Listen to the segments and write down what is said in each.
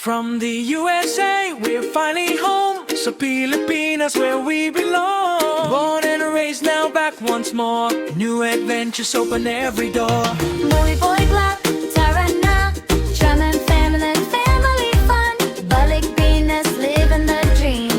From the USA, we're finally home. Sa Pilipinas, where we belong. Born and raised, now back once more. New adventures open every door. Louie Boy Vlog, tara na. Chum and family fun. Balik Pinas, living the dream.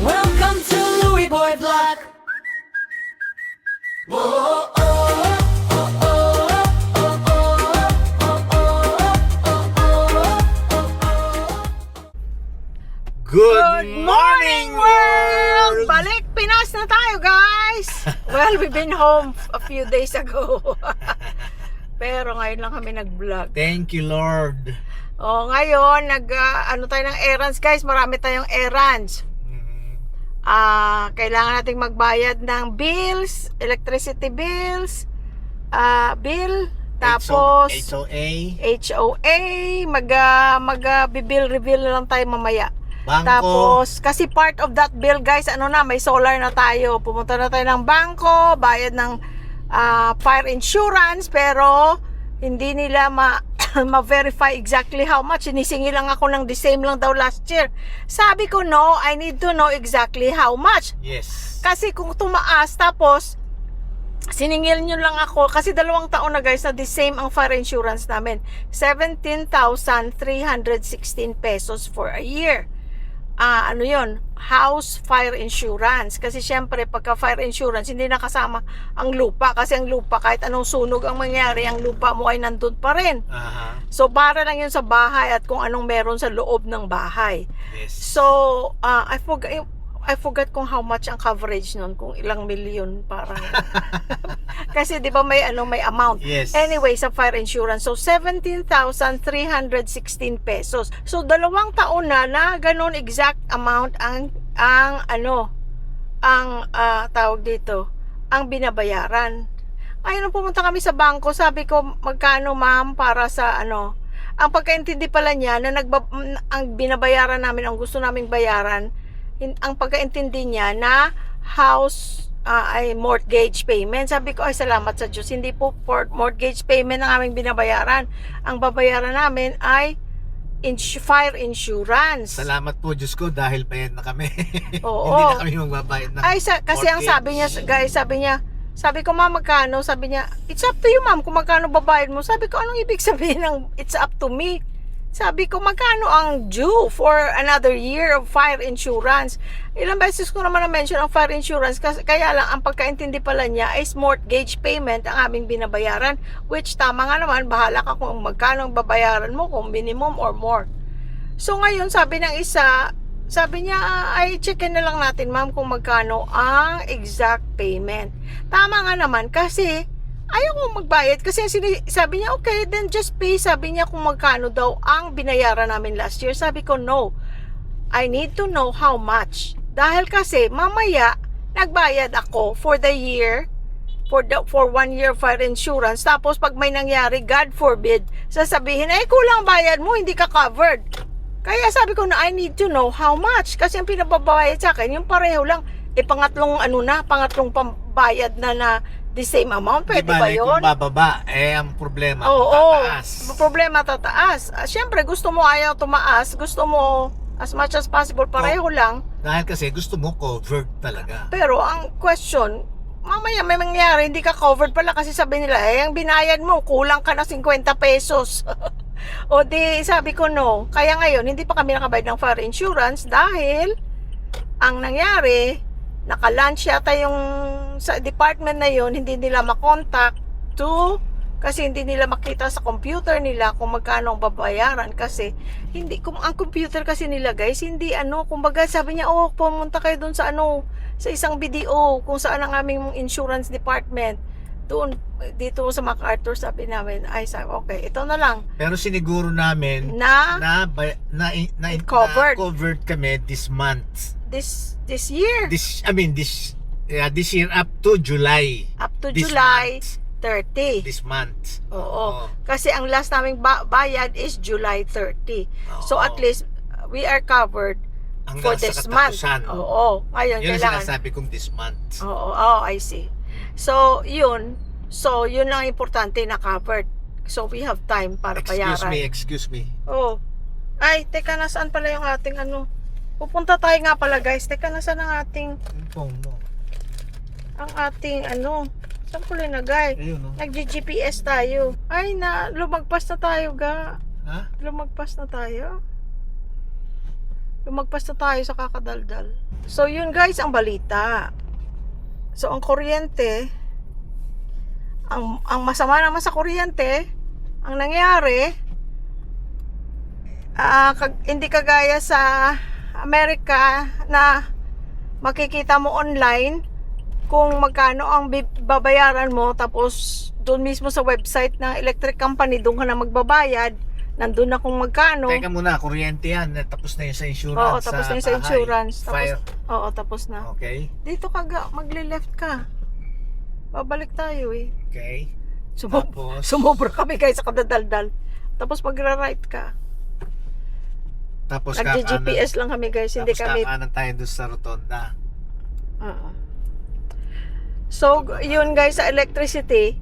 Welcome to Louie Boy Vlog. Whoa, oh, oh, oh, oh, Good morning, world! Balik Pinas na tayo, guys! Well, we've been home a few days ago. Pero ngayon lang kami nag-vlog. Thank you, Lord. Ngayon, ano tayo ng errands, guys. Marami tayong errands. Kailangan nating magbayad ng bills, electricity bills, bill, tapos HOA, HOA, mag-bill reveal na lang tayo mamaya. Bangko. Tapos, kasi part of that bill, guys, may solar na tayo. Pumunta na tayo ng bangko, bayad ng fire insurance, pero hindi nila ma-verify exactly how much. Sinisingi lang ako ng the same lang daw last year. Sabi ko, no, I need to know exactly how much. Yes. Kasi kung tumaas, tapos siningil nyo lang ako, kasi 2 taon na, guys, na the same ang fire insurance namin. 17,316 pesos for a year. Ano yun? House fire insurance. Kasi syempre, pagka fire insurance, hindi nakasama ang lupa. Kasi ang lupa, kahit anong sunog ang mangyari, ang lupa mo ay nandun pa rin. So, para lang yun sa bahay at kung anong meron sa loob ng bahay. Yes. So, I forgot kung how much ang coverage nun, kung ilang milyon parang. Kasi 'di ba may amount. Yes. Anyway, sa fire insurance, so 17,316 pesos. So 2 taon na ganun exact amount ang tawag dito, ang binabayaran. Ayun, pumunta kami sa bangko, sabi ko, magkano ma'am para sa ang pagkaintindi pala niya na ang binabayaran namin, ang gusto naming bayaran, ang pagkaintindi niya na house ay mortgage payment. Sabi ko, ay salamat sa Diyos, hindi po for mortgage payment ang aming binabayaran. Ang babayaran namin ay fire insurance. Salamat po, Diyos ko, dahil bayad na kami. Oo. Hindi na kami magbabayad ng Kasi ang sabi niya, guys, sabi ko, ma'am, magkano? Sabi niya, it's up to you, ma'am, kung magkano babayad mo. Sabi ko, anong ibig sabihin ng it's up to me? Sabi ko, magkano ang due for another year of fire insurance? Ilang beses ko naman na-mention ang fire insurance, kaya lang ang pagkaintindi pala niya is mortgage payment ang aming binabayaran, which tama nga naman, bahala ka kung magkano ang babayaran mo, kung minimum or more. So ngayon, sabi ng isa, sabi niya, ay checkin na lang natin, ma'am, kung magkano ang exact payment. Tama nga naman, kasi ayaw ko magbayad, kasi sabi niya, okay, then just pay. Sabi niya kung magkano daw ang binayaran namin last year. Sabi ko, no, I need to know how much. Dahil kasi mamaya nagbayad ako for the year, for 1 year fire insurance. Tapos pag may nangyari, God forbid, sasabihin, ay kulang bayad mo, hindi ka covered. Kaya sabi ko na I need to know how much. Kasi ang pinababayad sa akin, yung pareho lang. Pangatlong pambayad na the same amount. Pwede ba yun? Kung bababa, ang problema, tataas. Problema tataas. Siyempre, gusto mo ayaw tumaas. Gusto mo as much as possible, pareho lang. Dahil kasi gusto mo covered talaga. Pero ang question, mamaya may mangyari, hindi ka covered pala kasi sabi nila, ang binayad mo, kulang ka na 50 pesos. O di, sabi ko no. Kaya ngayon, hindi pa kami nakabayad ng fire insurance dahil ang nangyari, naka-lunch yata yung sa department na yon, hindi nila makontak kasi hindi nila makita sa computer nila kung magkano ang babayaran, kasi hindi, kung ang computer kasi nila, guys, hindi kumbaga sabi niya, pumunta kayo doon sa sa isang BDO kung saan ang aming insurance department doon, dito sa MacArthur. Sabi namin, okay, ito na lang. Pero siniguro namin na covered kami this month. This year. This year up to July. Up to This July month. 30. This month. Oo. Kasi ang last naming bayad is July 30. So at least we are covered for hanggang this sa month. katapusan. Oo. Ngayon, Yun ang kailangan. sinasabi kong this month. Oo. I see. So, yun lang importante na covered. So we have time para bayaran. Excuse me. Oh. Ay, teka, nasaan pala yung ating ano? Pupunta tayo nga pala guys. Teka, nasaan ang ating, Yung phone mo. ang ating ano? Saan ko linagay? Ayun, no? Nag-GPS tayo. Ay, lumagpas na tayo ga. Ha? Lumagpas na tayo. Lumagpas na tayo sa kakadaldal. So, yun guys, ang balita. So, ang kuryente, ang masama naman sa kuryente, ang nangyari, hindi kagaya sa Amerika na makikita mo online kung magkano ang babayaran mo, tapos doon mismo sa website ng electric company, doon ka na magbabayad, nandun na kung magkano. Teka muna, kuryente yan. Tapos na yun sa insurance. Oo, tapos na yun sa bahay. insurance. Fire. Oo, tapos na. Okay. Dito ka, magle-left ka. Babalik tayo eh. Okay. Sumobra, Tapos? sumobra kami guys sa kadadaldal. Tapos magra-right ka. Tapos Nag-GPS lang kami guys, hindi kami. kakanan tayo doon sa rotonda. Oo. So, yun guys, sa electricity,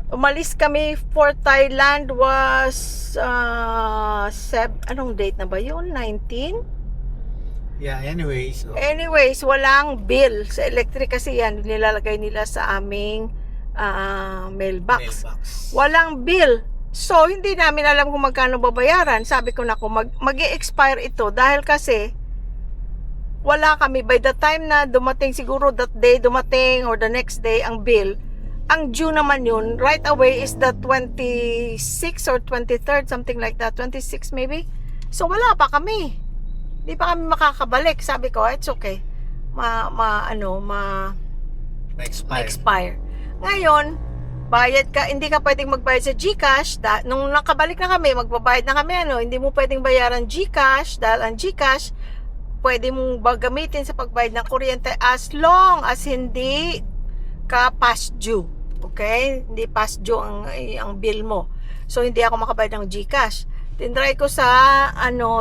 umalis kami for Thailand was anong date na ba yun? 19? Yeah, anyways. So, Anyways, walang bill sa electric kasi yan nilalagay nila sa aming mailbox. Walang bill. So, hindi namin alam kung magkano babayaran. Sabi ko na kung mag-i-expire ito dahil kasi wala kami. By the time na dumating, siguro that day dumating or the next day ang bill, ang due naman yun, right away is the 26th or 23rd, something like that. 26 maybe. So, wala pa kami. Hindi pa kami makakabalik. Sabi ko, it's okay. Ma-expire. Ngayon, bayad ka, hindi ka pwedeng magbayad sa GCash. Nung nakabalik na kami, magbabayad na kami, hindi mo pwedeng bayaran GCash dahil ang GCash, pwede mong gamitin sa pagbayad ng kuryente as long as hindi ka past due. Okay? Hindi past due ang bill mo. So, hindi ako makabayad ng GCash. Tinry ko sa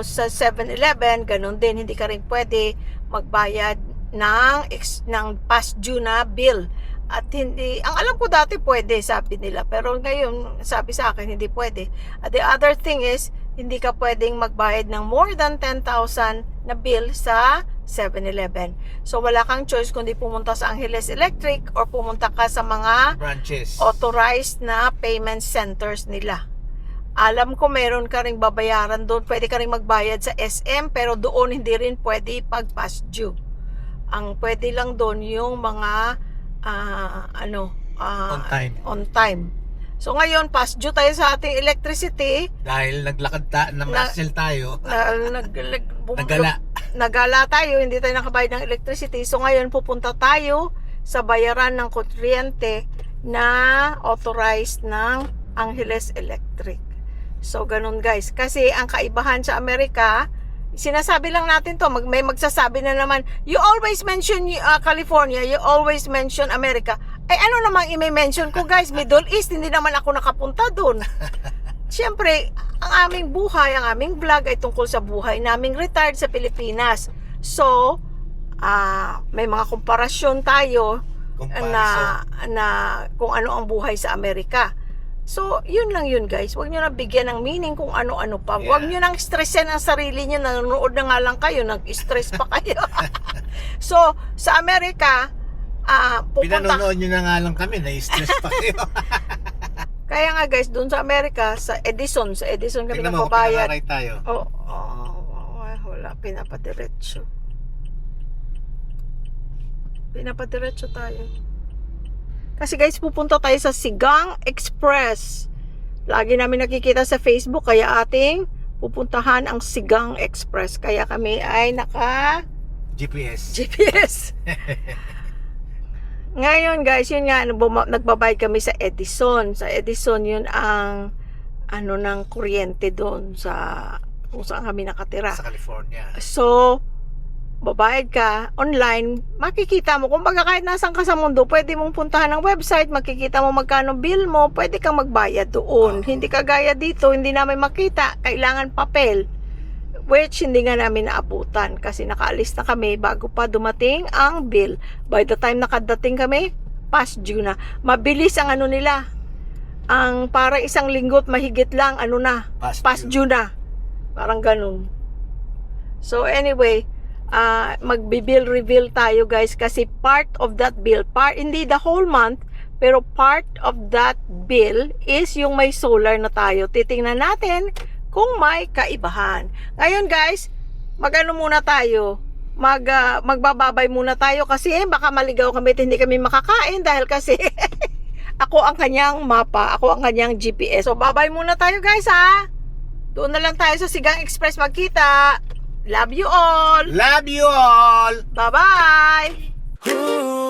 sa 7-Eleven, ganun din, hindi ka rin pwede magbayad ng past due na bill. At hindi, ang alam ko dati pwede, sabi nila, pero ngayon sabi sa akin hindi pwede. At the other thing is, hindi ka pwedeng magbayad ng more than 10,000 na bill sa 7-Eleven. So wala kang choice kundi pumunta sa Angeles Electric or pumunta ka sa mga branches. authorized na payment centers nila. Alam ko meron ka ring babayaran doon, pwede ka ring magbayad sa SM, pero doon hindi rin pwede pag past due. Ang pwede lang doon yung mga on time. So ngayon, past due tayo sa ating electricity. Dahil naglakad namasyal tayo. Nagala tayo, hindi tayo nakabayad ng electricity. So ngayon, pupunta tayo sa bayaran ng kuryente na authorized ng Angeles Electric. So ganun guys. Kasi ang kaibahan sa Amerika, sinasabi lang natin to, may magsasabi na naman, you always mention California, you always mention America. Ay ano namang i-mention ko guys, Middle East, hindi naman ako nakapunta doon. Siyempre, ang aming buhay, ang aming vlog ay tungkol sa buhay naming retired sa Pilipinas. So, may mga komparasyon tayo na kung ano ang buhay sa Amerika. So, yun lang yun guys. Huwag nyo na bigyan ng meaning kung ano-ano pa. Huwag nyo nang stressin ang sarili nyo. Nanonood na nga lang kayo. Nag-stress pa kayo. So, sa Amerika, pinanonood nyo na nga lang kami. Na-stress pa kayo. Kaya nga guys, dun sa Amerika, sa Edison kami Tingnan mo, nagbabayad. pinararay tayo. Wala. Pinapadiretso tayo. Kasi guys, pupunta tayo sa Sigang Express. Lagi namin nakikita sa Facebook, kaya ating pupuntahan ang Sigang Express. Kaya kami ay GPS. Ngayon guys, yun nga, nagbabayad kami sa Edison. Sa Edison, yun ang ng kuryente doon kung saan kami nakatira. Sa California. So, babayad ka online, makikita mo, kung baga kahit nasan ka sa mundo, pwede mong puntahan ng website, makikita mo magkano bill mo, pwede kang magbayad doon. Hindi kagaya dito, hindi namin makita, kailangan papel, which hindi nga namin naabutan kasi nakaalis na kami bago pa dumating ang bill. By the time nakadating kami, past due na. Mabilis ang nila, ang para isang linggo at mahigit lang, past due na. Parang ganun. So anyway, magbi-bill reveal tayo guys kasi part of that bill, hindi the whole month, pero part of that bill is yung may solar na tayo. Titingnan natin kung may kaibahan. Ngayon guys, magano muna tayo? Magbababay muna tayo kasi baka maligaw kami at hindi kami makakain dahil kasi ako ang kanyang mapa, ako ang kanyang GPS. So babay muna tayo guys ha. Doon na lang tayo sa Sigang Express magkita. Love you all. Love you all. Bye-bye. Ooh.